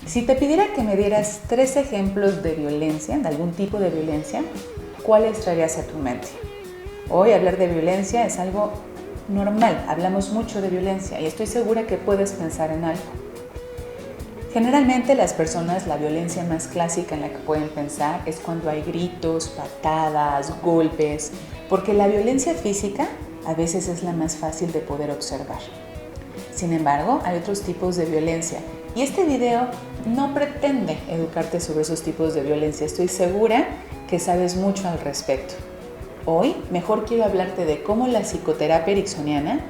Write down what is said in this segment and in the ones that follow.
Si te pidiera que me dieras 3 ejemplos de violencia, de algún tipo de violencia, ¿cuáles traerías a tu mente? Hoy hablar de violencia es algo normal, hablamos mucho de violencia y estoy segura que puedes pensar en algo. Generalmente las personas, la violencia más clásica en la que pueden pensar es cuando hay gritos, patadas, golpes, porque la violencia física a veces es la más fácil de poder observar. Sin embargo, hay otros tipos de violencia y este video no pretende educarte sobre esos tipos de violencia. Estoy segura que sabes mucho al respecto. Hoy, mejor quiero hablarte de cómo la psicoterapia ericksoniana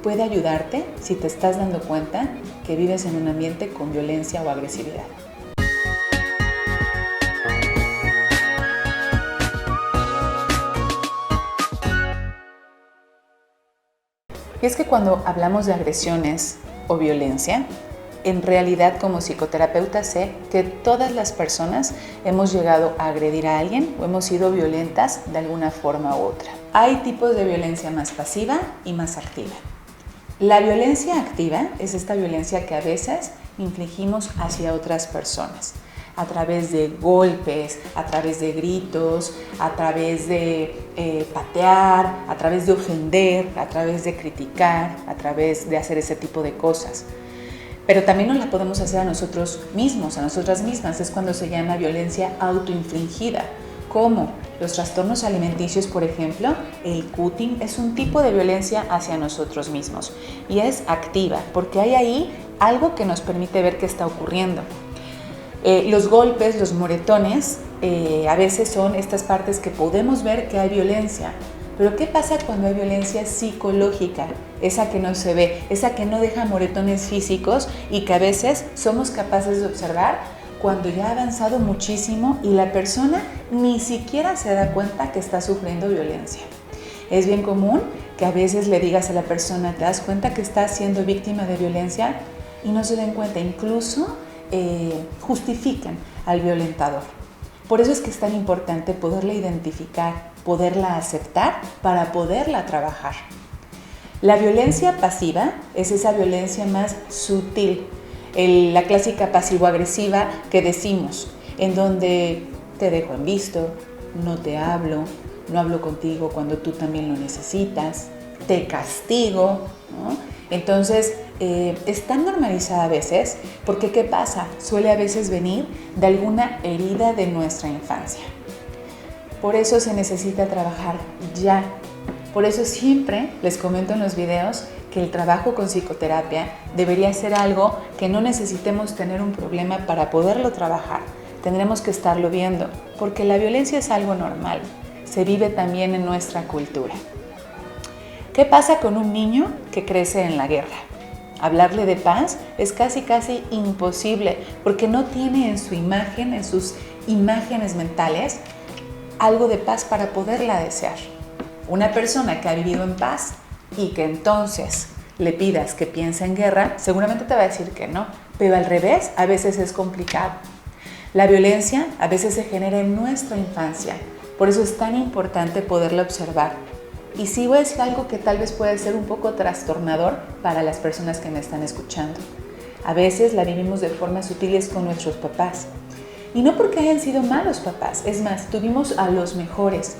puede ayudarte si te estás dando cuenta que vives en un ambiente con violencia o agresividad. Y es que cuando hablamos de agresiones o violencia, en realidad como psicoterapeuta sé que todas las personas hemos llegado a agredir a alguien o hemos sido violentas de alguna forma u otra. Hay tipos de violencia más pasiva y más activa. La violencia activa es esta violencia que a veces infligimos hacia otras personas, a través de golpes, a través de gritos, a través de patear, a través de ofender, a través de criticar, a través de hacer ese tipo de cosas. Pero también nos la podemos hacer a nosotros mismos, a nosotras mismas. Es cuando se llama violencia autoinfligida. ¿Cómo? Los trastornos alimenticios, por ejemplo, el cutting es un tipo de violencia hacia nosotros mismos y es activa porque hay ahí algo que nos permite ver qué está ocurriendo. Los golpes, los moretones, a veces son estas partes que podemos ver que hay violencia. Pero ¿qué pasa cuando hay violencia psicológica? Esa que no se ve, esa que no deja moretones físicos y que a veces somos capaces de observar cuando ya ha avanzado muchísimo y la persona ni siquiera se da cuenta que está sufriendo violencia. Es bien común que a veces le digas a la persona, ¿te das cuenta que estás siendo víctima de violencia? Y no se den cuenta, incluso justifican al violentador. Por eso es que es tan importante poderla identificar, poderla aceptar para poderla trabajar. La violencia pasiva es esa violencia más sutil, la clásica pasivo-agresiva que decimos, en donde te dejo en visto, no te hablo, no hablo contigo cuando tú también lo necesitas, te castigo, ¿no? Entonces, es tan normalizada a veces porque ¿qué pasa? Suele a veces venir de alguna herida de nuestra infancia. Por eso se necesita trabajar ya. Por eso siempre les comento en los videos que el trabajo con psicoterapia debería ser algo que no necesitemos tener un problema para poderlo trabajar. Tendremos que estarlo viendo, porque la violencia es algo normal. Se vive también en nuestra cultura. ¿Qué pasa con un niño que crece en la guerra? Hablarle de paz es casi imposible, porque no tiene en su imagen, en sus imágenes mentales, algo de paz para poderla desear. Una persona que ha vivido en paz y que entonces le pidas que piense en guerra, seguramente te va a decir que no, pero al revés, a veces es complicado. La violencia a veces se genera en nuestra infancia, por eso es tan importante poderla observar. Y sí voy a decir algo que tal vez puede ser un poco trastornador para las personas que me están escuchando. A veces la vivimos de formas sutiles con nuestros papás. Y no porque hayan sido malos papás, es más, tuvimos a los mejores.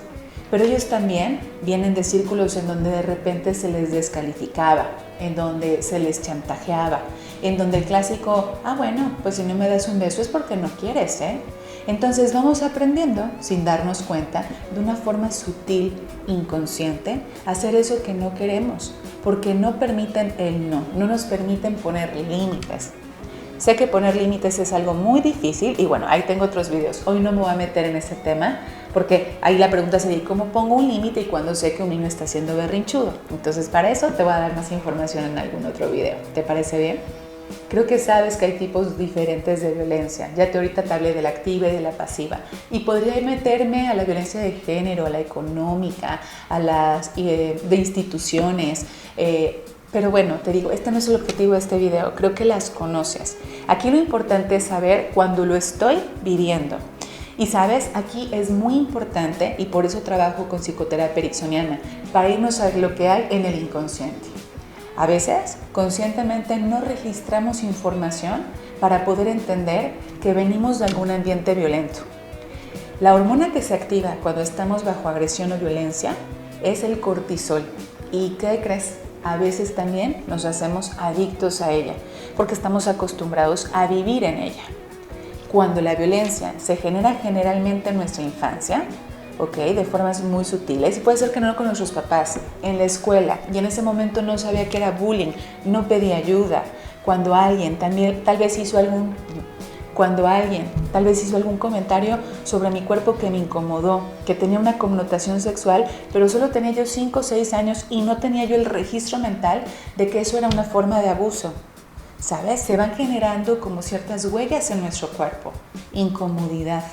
Pero ellos también vienen de círculos en donde de repente se les descalificaba, en donde se les chantajeaba, en donde el clásico, bueno, pues si no me das un beso es porque no quieres, ¿eh? Entonces vamos aprendiendo, sin darnos cuenta, de una forma sutil, inconsciente, hacer eso que no queremos, porque no permiten el no nos permiten poner límites. Sé que poner límites es algo muy difícil y bueno, ahí tengo otros videos. Hoy no me voy a meter en ese tema porque ahí la pregunta sería ¿cómo pongo un límite y cuando sé que un niño está siendo berrinchudo? Entonces para eso te voy a dar más información en algún otro video. ¿Te parece bien? Creo que sabes que hay tipos diferentes de violencia. Ya ahorita te hablé de la activa y de la pasiva. Y podría meterme a la violencia de género, a la económica, a las de instituciones. Pero bueno, te digo, este no es el objetivo de este video. Creo que las conoces. Aquí lo importante es saber cuando lo estoy viviendo. Y sabes, aquí es muy importante y por eso trabajo con psicoterapia ericksoniana, para irnos a lo que hay en el inconsciente. A veces, conscientemente no registramos información para poder entender que venimos de algún ambiente violento. La hormona que se activa cuando estamos bajo agresión o violencia es el cortisol. ¿Y qué crees? A veces también nos hacemos adictos a ella, porque estamos acostumbrados a vivir en ella. Cuando la violencia se genera generalmente en nuestra infancia, de formas muy sutiles, puede ser que no con nuestros papás, en la escuela, y en ese momento no sabía que era bullying, no pedía ayuda, cuando alguien tal vez hizo algún comentario sobre mi cuerpo que me incomodó, que tenía una connotación sexual, pero solo tenía yo 5 o 6 años y no tenía yo el registro mental de que eso era una forma de abuso. ¿Sabes? Se van generando como ciertas huellas en nuestro cuerpo, incomodidad,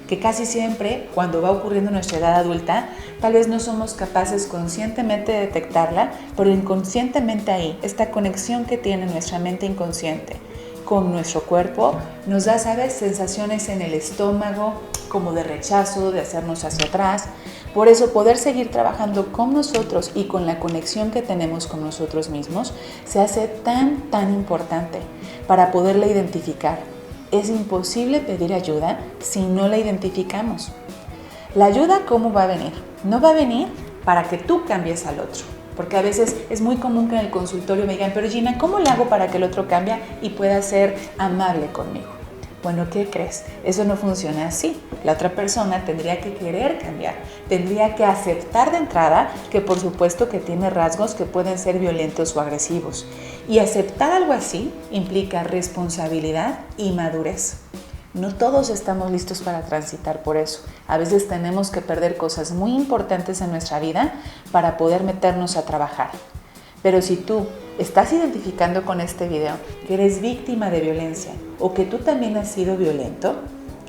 que casi siempre, cuando va ocurriendo en nuestra edad adulta, tal vez no somos capaces conscientemente de detectarla, pero inconscientemente ahí, esta conexión que tiene nuestra mente inconsciente con nuestro cuerpo, nos da, ¿sabes?, sensaciones en el estómago, como de rechazo, de hacernos hacia atrás. Por eso, poder seguir trabajando con nosotros y con la conexión que tenemos con nosotros mismos se hace tan importante para poderla identificar. Es imposible pedir ayuda si no la identificamos. La ayuda, ¿cómo va a venir? No va a venir para que tú cambies al otro. Porque a veces es muy común que en el consultorio me digan, pero Gina, ¿cómo le hago para que el otro cambie y pueda ser amable conmigo? Bueno, ¿qué crees? Eso no funciona así. La otra persona tendría que querer cambiar, tendría que aceptar de entrada que por supuesto que tiene rasgos que pueden ser violentos o agresivos. Y aceptar algo así implica responsabilidad y madurez. No todos estamos listos para transitar por eso. A veces tenemos que perder cosas muy importantes en nuestra vida para poder meternos a trabajar. Pero si tú estás identificando con este video que eres víctima de violencia o que tú también has sido violento,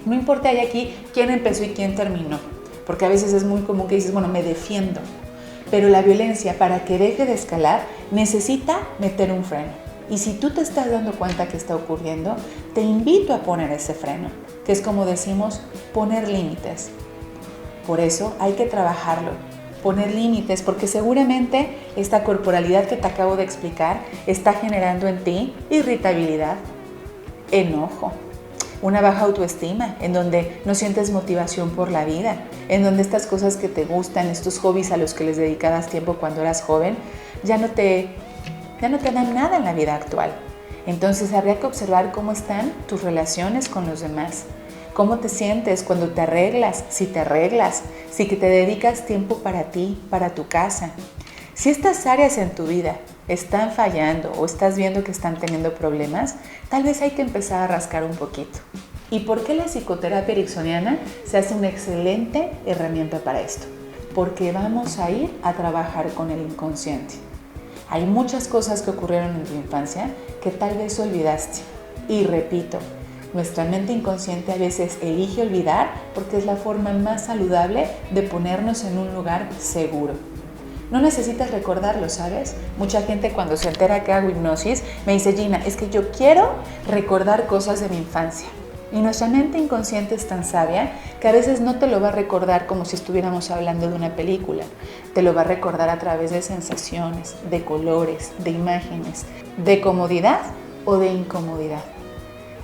no importa ahí aquí quién empezó y quién terminó, porque a veces es muy común que dices, bueno, me defiendo. Pero la violencia, para que deje de escalar, necesita meter un freno. Y si tú te estás dando cuenta que está ocurriendo, te invito a poner ese freno, que es como decimos, poner límites. Por eso hay que trabajarlo, poner límites, porque seguramente esta corporalidad que te acabo de explicar está generando en ti irritabilidad, enojo, una baja autoestima, en donde no sientes motivación por la vida, en donde estas cosas que te gustan, estos hobbies a los que les dedicabas tiempo cuando eras joven, ya no te dan nada en la vida actual. Entonces habría que observar cómo están tus relaciones con los demás, cómo te sientes cuando te arreglas, si que te dedicas tiempo para ti, para tu casa. Si estas áreas en tu vida están fallando o estás viendo que están teniendo problemas, tal vez hay que empezar a rascar un poquito. ¿Y por qué la psicoterapia ericksoniana se hace una excelente herramienta para esto? Porque vamos a ir a trabajar con el inconsciente. Hay muchas cosas que ocurrieron en tu infancia que tal vez olvidaste. Y repito, nuestra mente inconsciente a veces elige olvidar porque es la forma más saludable de ponernos en un lugar seguro. No necesitas recordarlo, ¿sabes? Mucha gente cuando se entera que hago hipnosis me dice, Gina, es que yo quiero recordar cosas de mi infancia. Y nuestra mente inconsciente es tan sabia que a veces no te lo va a recordar como si estuviéramos hablando de una película. Te lo va a recordar a través de sensaciones, de colores, de imágenes, de comodidad o de incomodidad.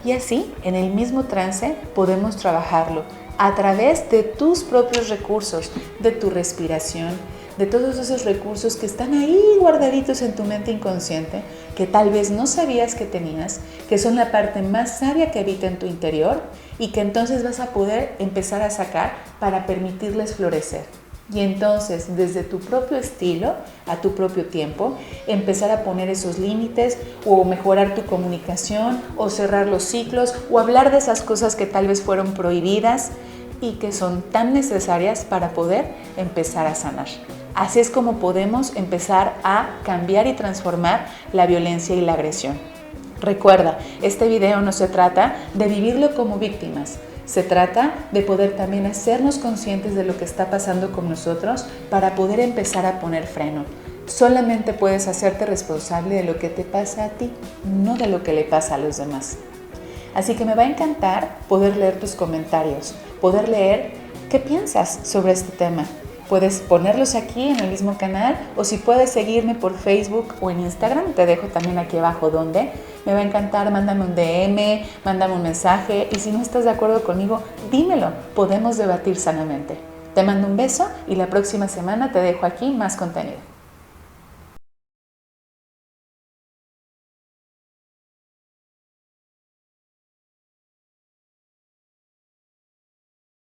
Y así, en el mismo trance, podemos trabajarlo a través de tus propios recursos, de tu respiración, de todos esos recursos que están ahí guardaditos en tu mente inconsciente, que tal vez no sabías que tenías, que son la parte más sabia que habita en tu interior y que entonces vas a poder empezar a sacar para permitirles florecer. Y entonces, desde tu propio estilo, a tu propio tiempo, empezar a poner esos límites o mejorar tu comunicación o cerrar los ciclos o hablar de esas cosas que tal vez fueron prohibidas y que son tan necesarias para poder empezar a sanar. Así es como podemos empezar a cambiar y transformar la violencia y la agresión. Recuerda, este video no se trata de vivirlo como víctimas. Se trata de poder también hacernos conscientes de lo que está pasando con nosotros para poder empezar a poner freno. Solamente puedes hacerte responsable de lo que te pasa a ti, no de lo que le pasa a los demás. Así que me va a encantar poder leer tus comentarios, poder leer qué piensas sobre este tema. puedes ponerlos aquí en el mismo canal, o si puedes seguirme por Facebook o en Instagram, te dejo también aquí abajo donde. Me va a encantar, mándame un DM, mándame un mensaje, y si no estás de acuerdo conmigo, dímelo, podemos debatir sanamente. Te mando un beso y la próxima semana te dejo aquí más contenido.